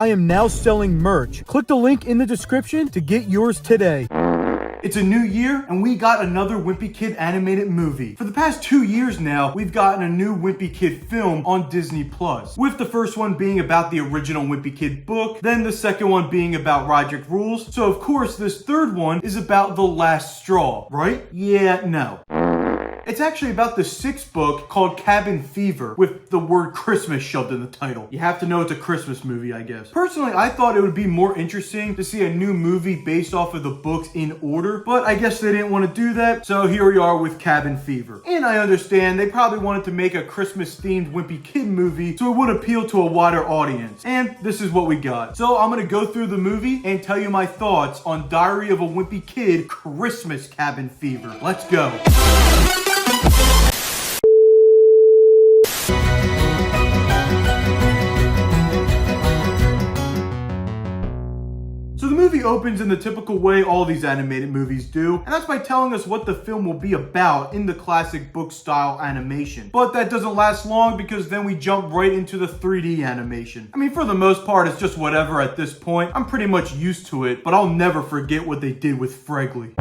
I am now selling merch. Click the link in the description to get yours today. It's a new year, and we got another Wimpy Kid animated movie. For the past 2 years now, we've gotten a new Wimpy Kid film on Disney+, with the first one being about the original Wimpy Kid book, then the second one being about Roderick Rules, so of course this third one is about The Last Straw, right? Yeah, no. It's actually about the sixth book called Cabin Fever with the word Christmas shoved in the title. You have to know it's a Christmas movie, I guess. Personally, I thought it would be more interesting to see a new movie based off of the books in order, but I guess they didn't want to do that, so here we are with Cabin Fever. And I understand they probably wanted to make a Christmas-themed Wimpy Kid movie so it would appeal to a wider audience. And this is what we got. So I'm going to go through the movie and tell you my thoughts on Diary of a Wimpy Kid Christmas Cabin Fever. Let's go. So the movie opens in the typical way all these animated movies do, and that's by telling us what the film will be about in the classic book style animation. But that doesn't last long because then we jump right into the 3D animation. I mean, for the most part, it's just whatever at this point. I'm pretty much used to it, but I'll never forget what they did with Fregley.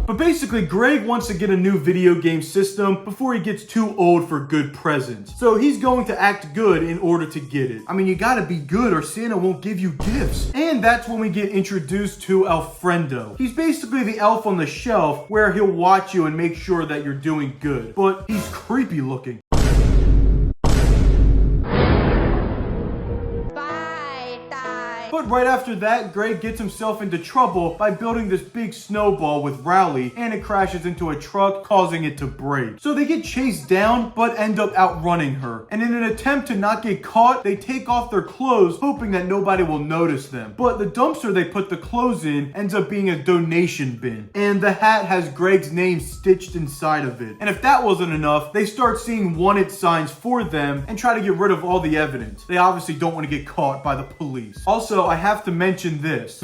But basically, Greg wants to get a new video game system before he gets too old for good presents. So he's going to act good in order to get it. I mean, you gotta be good or Santa won't give you gifts. And that's when we get introduced to Alfredo. He's basically the elf on the shelf where he'll watch you and make sure that you're doing good. But he's creepy looking. But right after that, Greg gets himself into trouble by building this big snowball with Rowley, and it crashes into a truck, causing it to break. So they get chased down, but end up outrunning her. And in an attempt to not get caught, they take off their clothes, hoping that nobody will notice them. But the dumpster they put the clothes in ends up being a donation bin. And the hat has Greg's name stitched inside of it. And if that wasn't enough, they start seeing wanted signs for them and try to get rid of all the evidence. They obviously don't want to get caught by the police. Also, I have to mention this.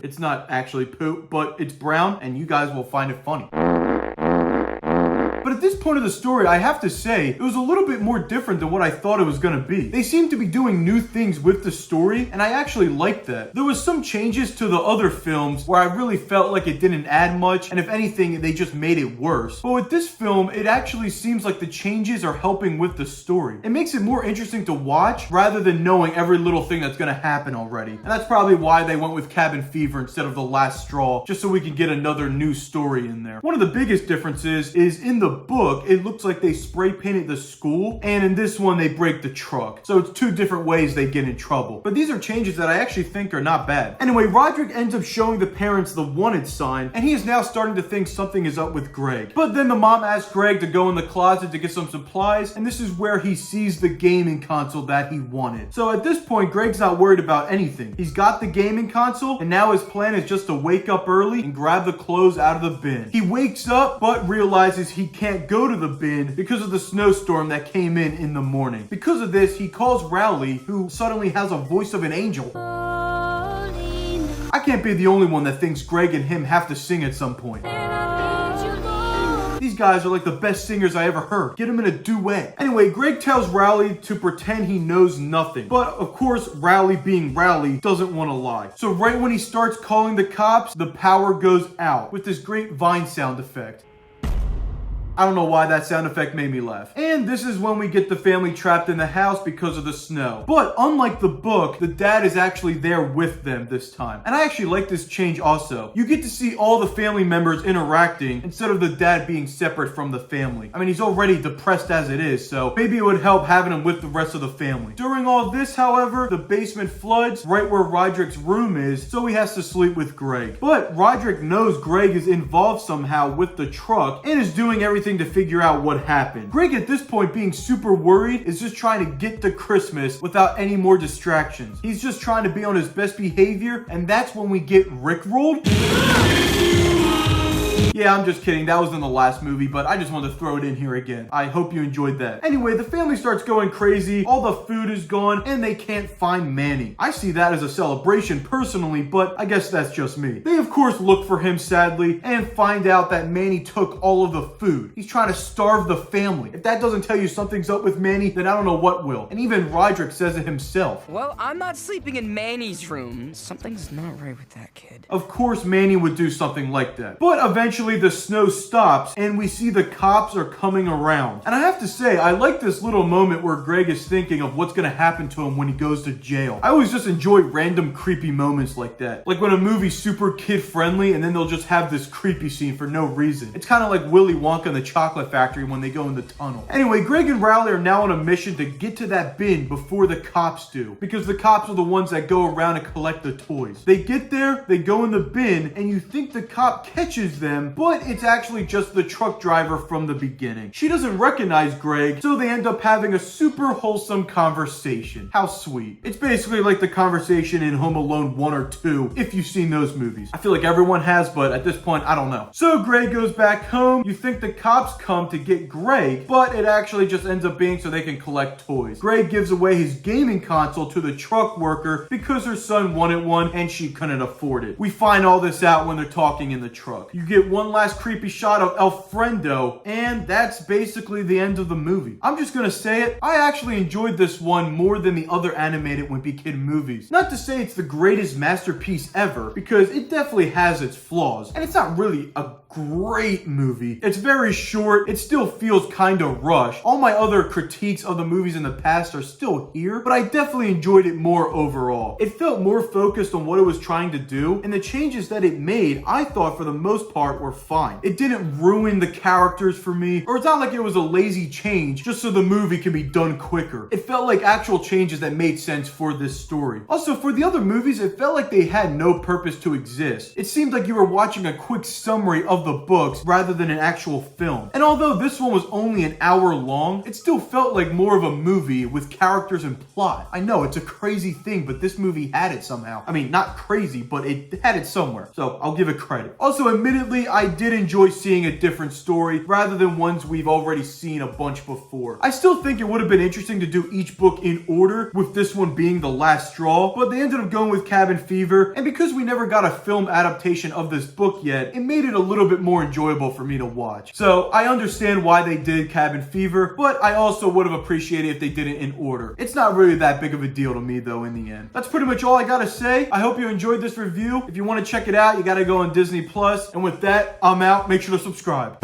It's not actually poop, but it's brown, and you guys will find it funny. But at this point of the story, I have to say, it was a little bit more different than what I thought it was gonna be. They seem to be doing new things with the story, and I actually liked that. There was some changes to the other films where I really felt like it didn't add much, and if anything, they just made it worse. But with this film, it actually seems like the changes are helping with the story. It makes it more interesting to watch, rather than knowing every little thing that's gonna happen already. And that's probably why they went with Cabin Fever instead of The Last Straw, just so we can get another new story in there. One of the biggest differences is in the book, it looks like they spray painted the school, and in this one they break the truck. So it's two different ways they get in trouble. But these are changes that I actually think are not bad. Anyway, Roderick ends up showing the parents the wanted sign, and he is now starting to think something is up with Greg. But then the mom asks Greg to go in the closet to get some supplies, and this is where he sees the gaming console that he wanted. So at this point, Greg's not worried about anything. He's got the gaming console, and now his plan is just to wake up early and grab the clothes out of the bin. He wakes up, but realizes he can't go to the bin because of the snowstorm that came in the morning. Because of this, he calls Rowley, who suddenly has a voice of an angel. I can't be the only one that thinks Greg and him have to sing at some point. These guys are like the best singers I ever heard. Get them in a duet. Anyway, Greg tells Rowley to pretend he knows nothing. But of course, Rowley being Rowley doesn't want to lie. So right when he starts calling the cops, the power goes out with this great Vine sound effect. I don't know why that sound effect made me laugh. And this is when we get the family trapped in the house because of the snow. But unlike the book, the dad is actually there with them this time. And I actually like this change also. You get to see all the family members interacting instead of the dad being separate from the family. I mean, he's already depressed as it is, so maybe it would help having him with the rest of the family. During all this, however, the basement floods right where Roderick's room is, so he has to sleep with Greg. But Roderick knows Greg is involved somehow with the truck and is doing everything to figure out what happened. Greg at this point, being super worried, is just trying to get to Christmas without any more distractions. He's just trying to be on his best behavior, and that's when we get rickrolled. Yeah, I'm just kidding. That was in the last movie, but I just wanted to throw it in here again. I hope you enjoyed that. Anyway, the family starts going crazy. All the food is gone, and they can't find Manny. I see that as a celebration personally, but I guess that's just me. They, of course, look for him sadly and find out that Manny took all of the food. He's trying to starve the family. If that doesn't tell you something's up with Manny, then I don't know what will. And even Roderick says it himself. Well, I'm not sleeping in Manny's room. Something's not right with that kid. Of course, Manny would do something like that. But eventually the snow stops and we see the cops are coming around. And I have to say, I like this little moment where Greg is thinking of what's gonna happen to him when he goes to jail. I always just enjoy random creepy moments like that. Like when a movie's super kid friendly and then they'll just have this creepy scene for no reason. It's kind of like Willy Wonka and the Chocolate Factory when they go in the tunnel. Anyway, Greg and Rowley are now on a mission to get to that bin before the cops do. Because the cops are the ones that go around and collect the toys. They get there, they go in the bin, and you think the cop catches them, but it's actually just the truck driver from the beginning. She doesn't recognize Greg, so they end up having a super wholesome conversation. How sweet. It's basically like the conversation in Home Alone 1 or 2, if you've seen those movies. I feel like everyone has, but at this point, I don't know. So Greg goes back home. You think the cops come to get Greg, but it actually just ends up being so they can collect toys. Greg gives away his gaming console to the truck worker because her son wanted one and she couldn't afford it. We find all this out when they're talking in the truck. You get one last creepy shot of Alfredo, and that's basically the end of the movie. I'm just gonna say it, I actually enjoyed this one more than the other animated Wimpy Kid movies. Not to say it's the greatest masterpiece ever, because it definitely has its flaws, and it's not really a great movie. It's very short, it still feels kind of rushed. All my other critiques of the movies in the past are still here, but I definitely enjoyed it more overall. It felt more focused on what it was trying to do, and the changes that it made, I thought for the most part were fine. It didn't ruin the characters for me, or it's not like it was a lazy change just so the movie can be done quicker. It felt like actual changes that made sense for this story. Also, for the other movies, it felt like they had no purpose to exist. It seemed like you were watching a quick summary of the books rather than an actual film. And although this one was only an hour long, it still felt like more of a movie with characters and plot. I know, it's a crazy thing, but this movie had it somehow. I mean, not crazy, but it had it somewhere. So I'll give it credit. Also, admittedly, I did enjoy seeing a different story rather than ones we've already seen a bunch before. I still think it would have been interesting to do each book in order, with this one being the last straw, but they ended up going with Cabin Fever, and because we never got a film adaptation of this book yet, it made it a little bit more enjoyable for me to watch. So I understand why they did Cabin Fever, but I also would have appreciated if they did it in order. It's not really that big of a deal to me though in the end. That's pretty much all I gotta say. I hope you enjoyed this review. If you want to check it out, you gotta go on Disney Plus. And with that, I'm out. Make sure to subscribe.